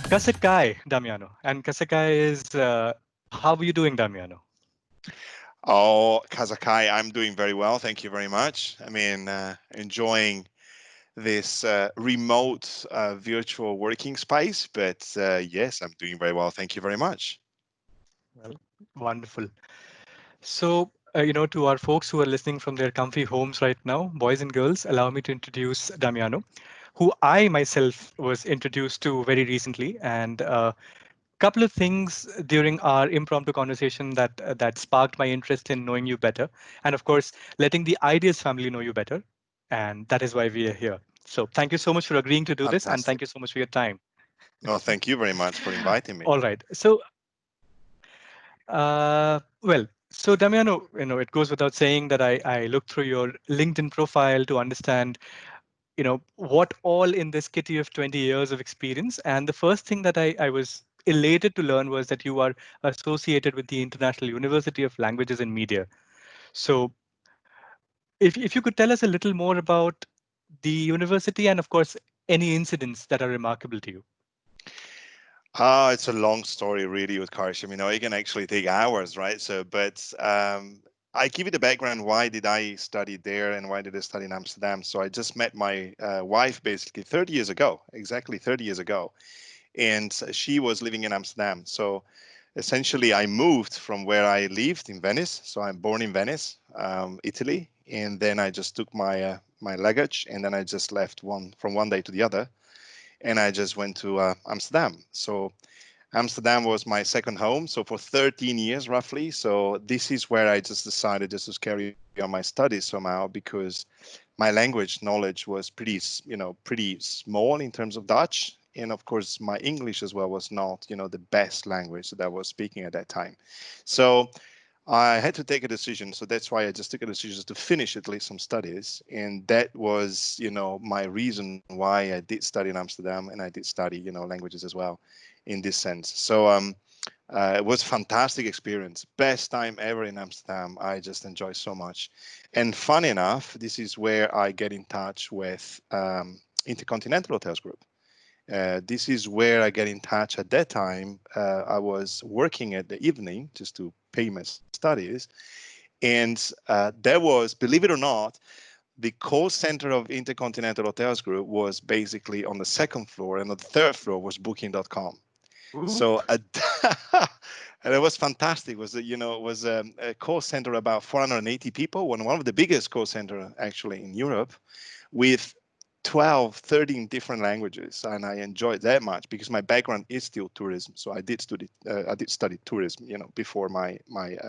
Kasakai, Damiano. And Kasakai is, how are you doing, Damiano? Oh, Kazakai, I'm doing very well. Thank you very much. Enjoying this remote virtual working space, but yes, I'm doing very well. Thank you very much. Well, wonderful. So, to our folks who are listening from their comfy homes right now, boys and girls, allow me to introduce Damiano, who I myself was introduced to very recently, and a couple of things during our impromptu conversation that sparked my interest in knowing you better, and of course, letting the Ideas family know you better, and that is why we are here. So, thank you so much for agreeing to do this, and thank Fantastic. you so much for your time. No, thank you very much for inviting me. All right. So, so Damiano, it goes without saying that I looked through your LinkedIn profile to understand, what all in this kitty of 20 years of experience. And the first thing that I was elated to learn was that you are associated with the International University of Languages and Media. So if you could tell us a little more about the university and of course, any incidents that are remarkable to you. It's a long story, really, with Karshim. It can actually take hours, right? But I give you the background. Why did I study there, and why did I study in Amsterdam? So I just met my wife basically 30 years ago, exactly 30 years ago, and she was living in Amsterdam. So essentially, I moved from where I lived in Venice. So I'm born in Venice, Italy, and then I just took my luggage, and then I just left from one day to the other, and I just went to Amsterdam. So Amsterdam was my second home. So for 13 years, roughly. So this is where I just decided just to carry on my studies somehow, because my language knowledge was pretty small in terms of Dutch. And of course, my English as well was not, the best language that I was speaking at that time. So I had to take a decision. So that's why I just took a decision to finish at least some studies. And that was, my reason why I did study in Amsterdam, and I did study, languages as well in this sense. So it was fantastic experience. Best time ever in Amsterdam. I just enjoyed so much. And funny enough, this is where I get in touch with Intercontinental Hotels Group. This is where I get in touch. At that time, I was working at the evening just to pay my studies. And there was, believe it or not, the call center of Intercontinental Hotels Group was basically on the second floor, and on the third floor was Booking.com. Ooh. So and it was fantastic. It was a call center about 480 people, one of the biggest call center actually in Europe, with 12, 13 different languages, and I enjoyed that much because my background is still tourism. So I did study tourism, before my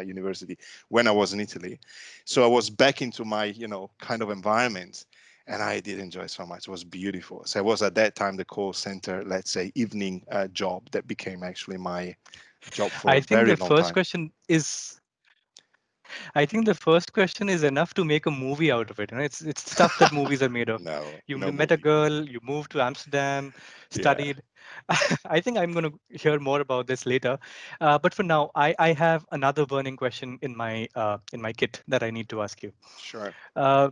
university when I was in Italy. So I was back into my, kind of environment, and I did enjoy so much. It was beautiful. So it was at that time the call center, let's say, evening job that became actually my job for I a think very the long first time. question is I think the first question is enough to make a movie out of it. It's stuff that movies are made of. No, You no met a movie. girl, you moved to Amsterdam, Yeah, studied. I think I'm going to hear more about this later. But for now, I have another burning question in my kit that I need to ask you. sure. Uh,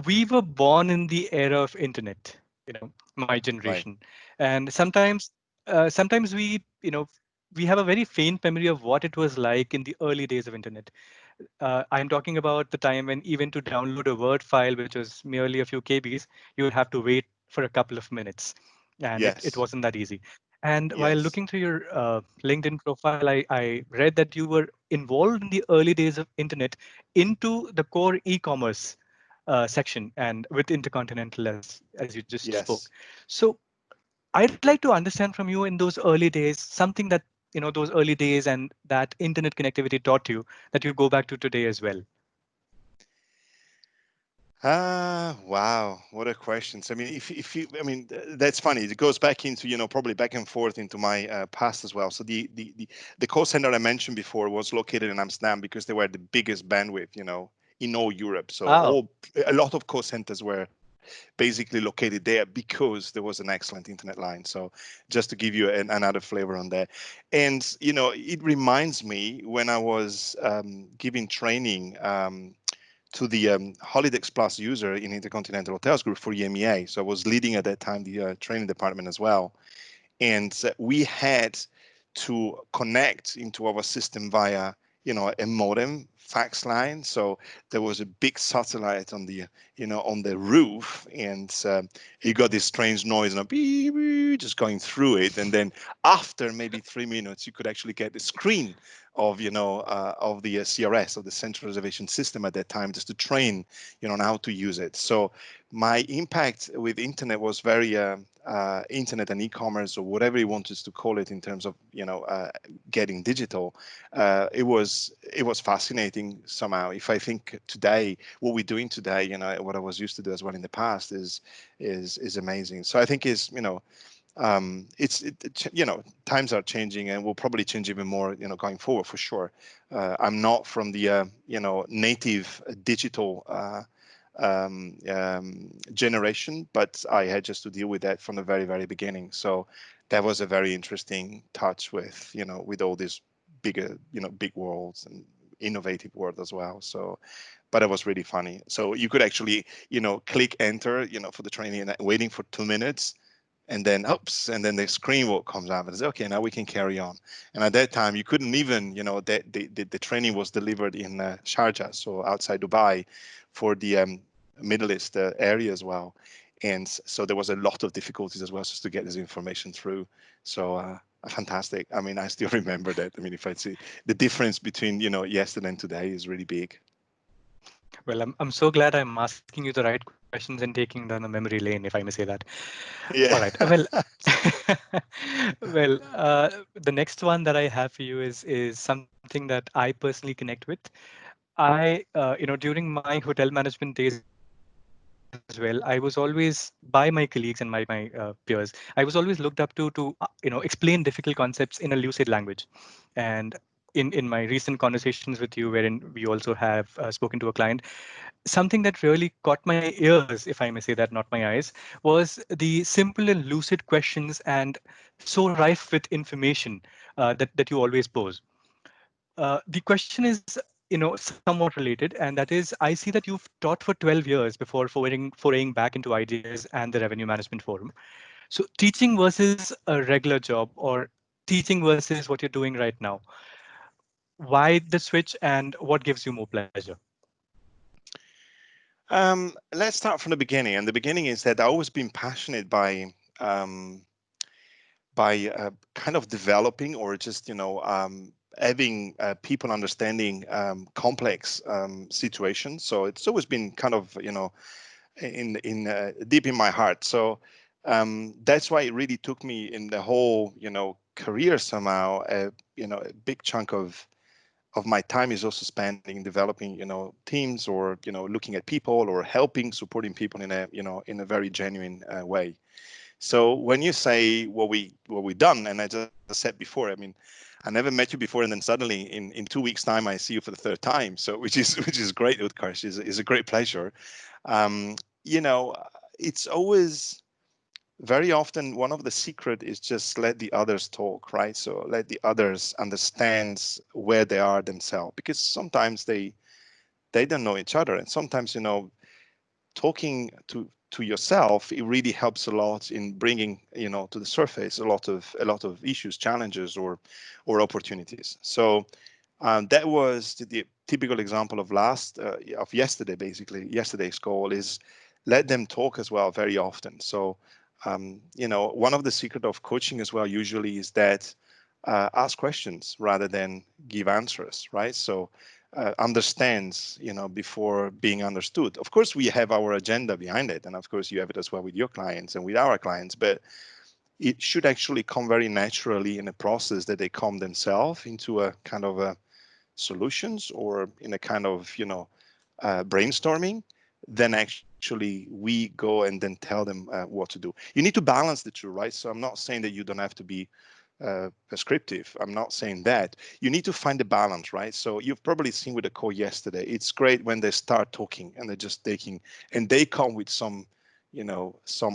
we were born in the era of internet, my Right. generation, and sometimes we have a very faint memory of what it was like in the early days of internet. I'm talking about the time when even to download a Word file, which was merely a few KBs, you would have to wait for a couple of minutes. And it Yes. wasn't that easy. And while Yes. looking through your LinkedIn profile, I read that you were involved in the early days of internet into the core e-commerce section and with Intercontinental as you just spoke. Yes. So I'd like to understand from you in those early days, something that, those early days and that internet connectivity taught you that you go back to today as well. Wow, what a question. So, I mean, if you, I mean, that's funny. It goes back into, probably back and forth into my past as well. So the call center I mentioned before was located in Amsterdam because they were the biggest bandwidth, in all Europe. So Wow. a lot of call centers were basically located there because there was an excellent internet line. So just to give you another flavor on that. And, it reminds me when I was giving training, to the Holidex Plus user in Intercontinental Hotels Group for EMEA. So I was leading at that time the training department as well. and we had to connect into our system via, a modem fax line. So there was a big satellite on the, on the roof, and you got this strange noise and a beep, beep, just going through it. And then after maybe 3 minutes, you could actually get the screen of, of the CRS, of the Central Reservation System at that time, just to train, on how to use it. So my impact with internet was very internet and e-commerce, or whatever you wanted to call it, in terms of getting digital. It was fascinating somehow. If I think today, what we're doing today, what I was used to do as well in the past, is amazing. So I think times are changing, and will probably change even more, going forward, for sure. I'm not from the native digital generation, but I had just to deal with that from the very, very beginning. So that was a very interesting touch with, with all these bigger, big worlds and innovative world as well. So, but it was really funny. So you could actually, click enter, for the training, and waiting for 2 minutes, and then oops, and then the screen will comes up and says, okay, now we can carry on. And at that time, you couldn't even, that the training was delivered in Sharjah, so outside Dubai, for the Middle East area as well. And so there was a lot of difficulties as well, just to get this information through. So fantastic. I mean, I still remember that. I mean, if I see the difference between, yesterday and today is really big. Well, I'm so glad I'm asking you the right questions and taking down a memory lane, if I may say that. All right. Yeah. Well, well, the next one that I have for you is something that I personally connect with. During my hotel management days as well, I was always by my colleagues and my peers. I was always looked up to explain difficult concepts in a lucid language. And in my recent conversations with you, wherein we also have spoken to a client, something that really caught my ears, if I may say that, not my eyes, was the simple and lucid questions and so rife with information that you always pose. The question is, somewhat related, and that is, I see that you've taught for 12 years before foraying back into ideas and the revenue management forum. So teaching versus a regular job, or teaching versus what you're doing right now. Why the switch, and what gives you more pleasure? Let's start from the beginning. And the beginning is that I've always been passionate um, by kind of developing, or just having people understanding complex situations. So it's always been kind of in deep in my heart. So that's why it really took me in the whole career somehow. A big chunk of my time is also spending developing teams, or looking at people, or helping, supporting people in a in a very genuine way. So when you say what we done, and I just said before, I mean, I never met you before, and then suddenly in 2 weeks' time I see you for the third time. So which is great, Utkarsh. Is a great pleasure. Um, you know, it's always very often one of the secret is just let the others talk, right? So let the others understand where they are themselves, because sometimes they don't know each other, and sometimes talking to yourself, it really helps a lot in bringing to the surface a lot of issues, challenges, or opportunities. So that was the typical example of yesterday. Basically, yesterday's call is let them talk as well very often. So one of the secret of coaching as well usually is that ask questions rather than give answers, right? So understands before being understood. Of course we have our agenda behind it, and of course you have it as well with your clients and with our clients, but it should actually come very naturally in a process that they come themselves into a kind of a solutions, or in a kind of brainstorming. Then actually we go and then tell them what to do. You need to balance the two, right? So I'm not saying that you don't have to be prescriptive. I'm not saying that. You need to find the balance, right? So you've probably seen with the call yesterday, it's great when they start talking and they're just taking, and they come with some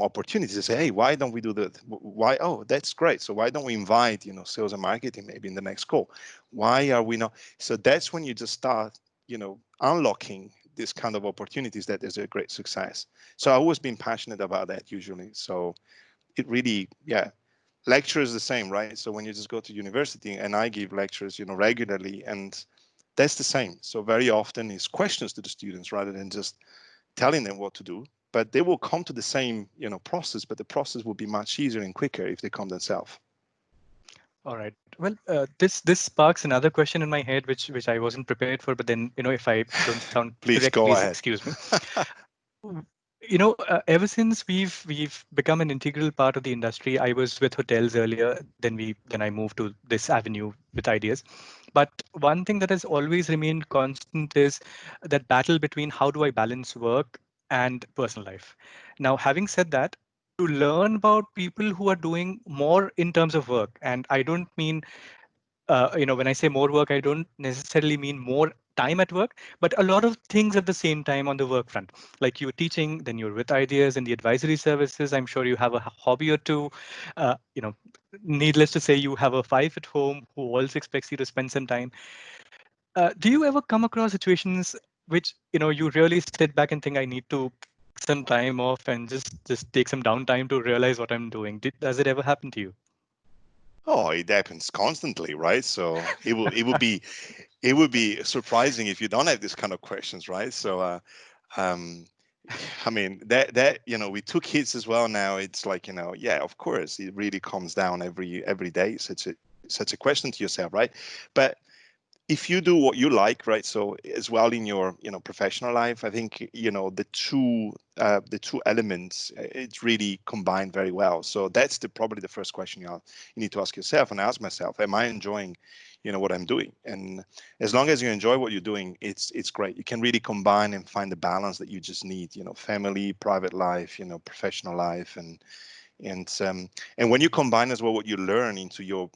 opportunities. They say, hey, why don't we do that? Why? Oh, that's great. So why don't we invite, sales and marketing maybe in the next call? Why are we not? So that's when you just start, unlocking this kind of opportunities. That is a great success. So I've always been passionate about that usually. So it really, yeah, lecture is the same, right? So when you just go to university, and I give lectures, regularly, and that's the same. So very often is questions to the students rather than just telling them what to do. But they will come to the same, process, but the process will be much easier and quicker if they come themselves. All right. Well, this sparks another question in my head, which I wasn't prepared for. But then, if I don't sound Please correct, go please ahead. excuse me. Ever since we've become an integral part of the industry. I was with hotels earlier, then I moved to this avenue with ideas. But one thing that has always remained constant is that battle between how do I balance work and personal life. Now, having said that, to learn about people who are doing more in terms of work, and I don't mean when I say more work, I don't necessarily mean more time at work, but a lot of things at the same time on the work front. Like you're teaching, then you're with ideas and the advisory services. I'm sure you have a hobby or two. Uh, you know, Needless to say, you have a wife at home who also expects you to spend some time. Do you ever come across situations which you really sit back and think I need to take some time off and just take some downtime to realize what I'm doing? Does it ever happen to you? Oh, it happens constantly, right? So it would be surprising if you don't have this kind of questions, right? So um I mean that we took kids as well now. It's like, yeah, of course it really comes down every day, such a question to yourself, right? But if you do what you like, right? So as well in your professional life, I think the two elements, it's really combined very well. So that's the probably the first question you need to ask yourself, and ask myself, am I enjoying what I'm doing? And as long as you enjoy what you're doing, it's great. You can really combine and find the balance that you just need, family, private life, professional life. And when you combine as well what you learn into your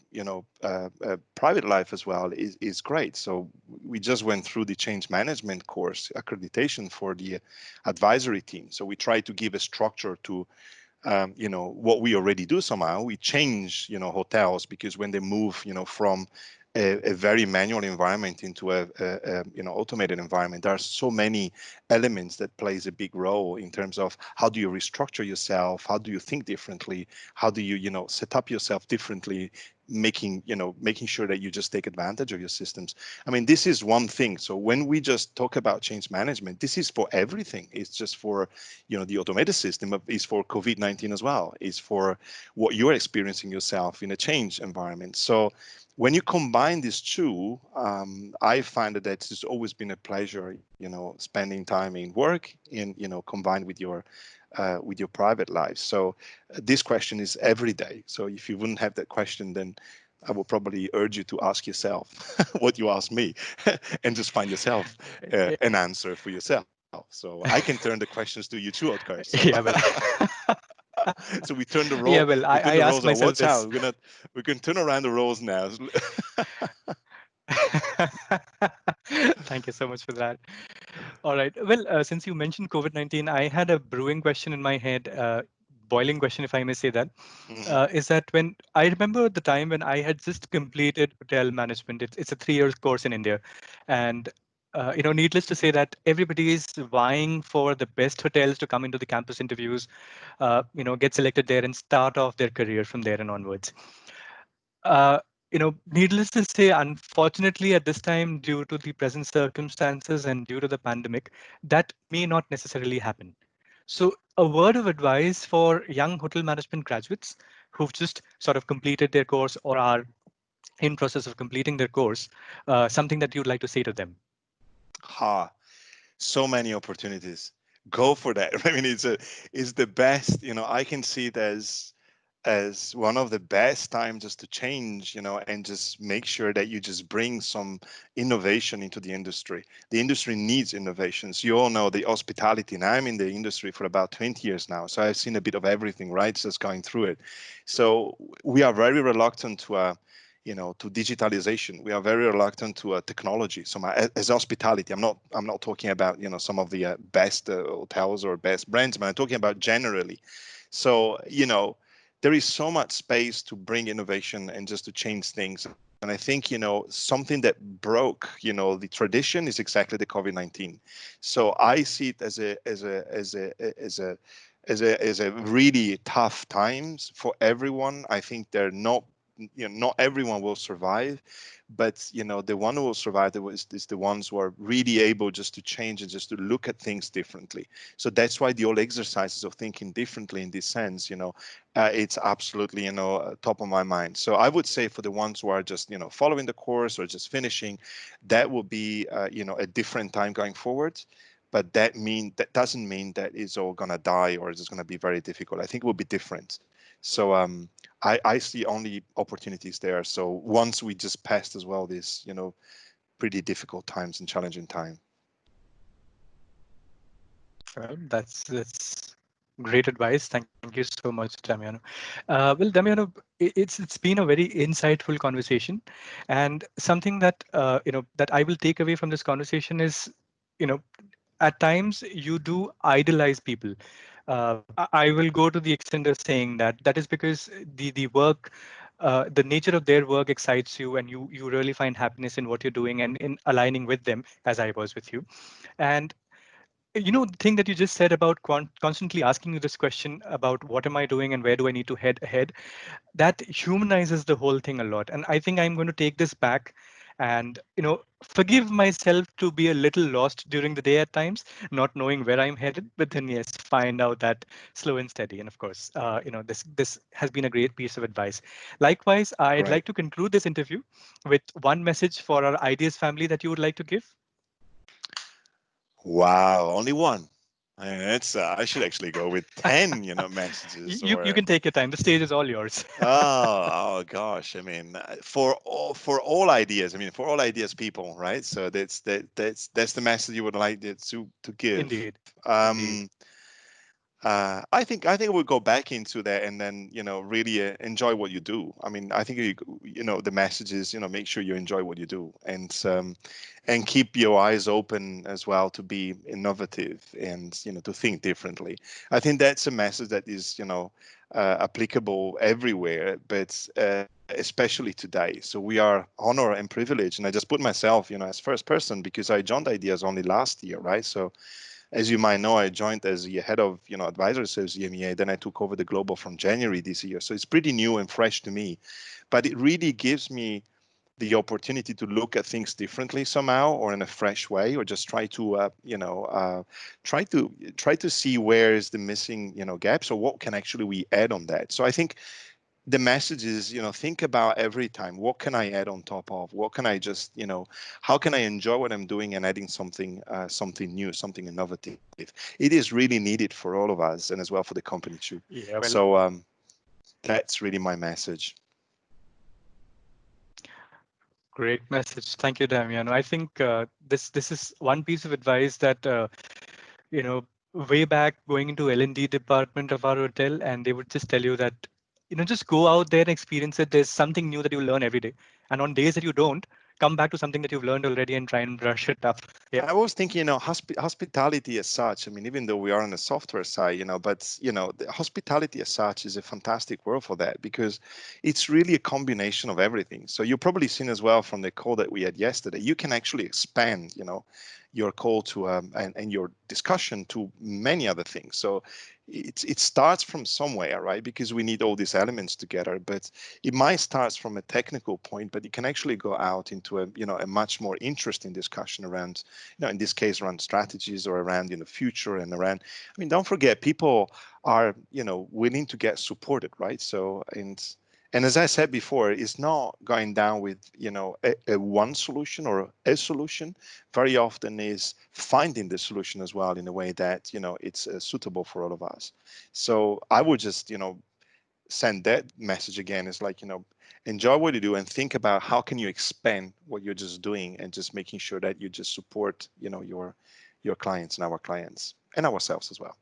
private life as well is great. So we just went through the change management course accreditation for the advisory team. So we try to give a structure to what we already do. Somehow we change hotels, because when they move from a very manual environment into a automated environment, there are so many elements that plays a big role in terms of how do you restructure yourself, how do you think differently, how do you set up yourself differently, making sure that you just take advantage of your systems. I mean, this is one thing. So when we just talk about change management, this is for everything. It's just for the automated system, but it's for COVID-19 as well. It's for what you're experiencing yourself in a change environment. So when you combine these two, I find that it's always been a pleasure, spending time in work and combined with your private life. So this question is every day. So if you wouldn't have that question, then I would probably urge you to ask yourself what you ask me, and just find yourself an answer for yourself. So I can turn the questions to you too, Otkar. So Yeah, well, so we turn the role yeah, well, we turn I the roles ask now. myself Watch out, this. we can turn around the roles now. Thank you so much for that. All right. Well, since you mentioned COVID-19, I had a brewing question in my head, boiling question, if I may say that. Mhm. Is that when I remember the time when I had just completed hotel management. It's a 3 year course in India, and needless to say that everybody is vying for the best hotels to come into the campus interviews, get selected there and start off their career from there and onwards. Uh, Needless to say, unfortunately, at this time, due to the present circumstances and due to the pandemic, that may not necessarily happen. So, a word of advice for young hotel management graduates who've just sort of completed their course or are in process of completing their course, something that you'd like to say to them. Ha, so many opportunities. Go for that. I mean, it's the best. I can see it as one of the best times just to change, and just make sure that you just bring some innovation into the industry. The industry needs innovations. You all know the hospitality, and I'm in the industry for about 20 years now, so I've seen a bit of everything, right? Just going through it. So we are very reluctant to digitalization. We are very reluctant to technology. So as hospitality, I'm not talking about some of the best hotels or best brands, but I'm talking about generally. So there is so much space to bring innovation and just to change things. And I think something that broke the tradition is exactly the COVID-19. So I see it as a is a really tough times for everyone. I think they're not, not everyone will survive, but the one who will survive is the ones who are really able just to change and just to look at things differently. So that's why the old exercises of thinking differently in this sense, it's absolutely top of my mind. So I would say for the ones who are just following the course or just finishing, that will be a different time going forward. But that doesn't mean that it's all gonna die or it's gonna be very difficult. I think it will be different. So I see only opportunities there. So once we just passed as well this pretty difficult times and challenging time. Well, that's great advice. Thank you so much, Damiano. Well, Damiano, it's been a very insightful conversation, and something that that I will take away from this conversation is, you know, at times you do idolize people. I will go to the extent of saying that that is because the work, the nature of their work excites you, and you really find happiness in what you're doing and in aligning with them, as I was with you. And the thing that you just said about constantly asking you this question about what am I doing and where do I need to head ahead, that humanizes the whole thing a lot. And I think I'm going to take this back and forgive myself to be a little lost during the day at times, not knowing where I'm headed, but then yes, find out that slow and steady. And of course, this has been a great piece of advice. Likewise, I'd Great. like to conclude this interview with one message for our ideas family that you would like to give. Wow, only one. It's I should actually go with 10, messages You or can take your time. The stage is all yours. oh gosh. I mean, for all ideas. I mean, for all ideas, people, right? So that's the message you would like it to give. Indeed. Indeed. I think we'll go back into that and then really enjoy what you do. I mean, I think the message is make sure you enjoy what you do and keep your eyes open as well to be innovative and to think differently. I think that's a message that is applicable everywhere, but especially today. So we are honored and privileged, and I just put myself as first person because I joined Ideas only last year, right? So as you might know, I joined as the head of advisory service EMEA. Then I took over the global from January this year, so it's pretty new and fresh to me. But it really gives me the opportunity to look at things differently somehow, or in a fresh way, or just try to try to see where is the missing gaps, or what can actually we add on that. So I think the message is think about every time what can I add on top of, what can I just how can I enjoy what I'm doing and adding something new, something innovative. It is really needed for all of us and as well for the company too. Yeah, well, So that's really my message. great message. Thank you, Damiano. I think this is one piece of advice that you know way back going into L&D department of our hotel, and they would just tell you that just go out there and experience it. There's something new that you learn every day, and on days that you don't, come back to something that you've learned already and try and brush it up. Yeah, I was thinking, hospitality as such. I mean, even though we are on the software side, but the hospitality as such is a fantastic word for that because it's really a combination of everything. So you've probably seen as well from the call that we had yesterday, you can actually expand, your call to and your discussion to many other things. So it starts from somewhere, right? Because we need all these elements together, but it might start from a technical point, but it can actually go out into a much more interesting discussion around in this case around strategies or around future and around, I mean, don't forget people are willing to get supported, right? So and as I said before, it's not going down with a one solution or a solution. Very often is finding the solution as well in a way that it's suitable for all of us. So I would just send that message again. It's like enjoy what you do and think about how can you expand what you're just doing and just making sure that you just support your clients and our clients and ourselves as well.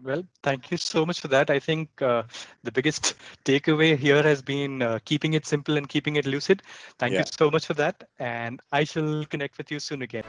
well, thank you so much for that. I think the biggest takeaway here has been keeping it simple and keeping it lucid. Thank you Yeah. so much for that. And I shall connect with you soon again.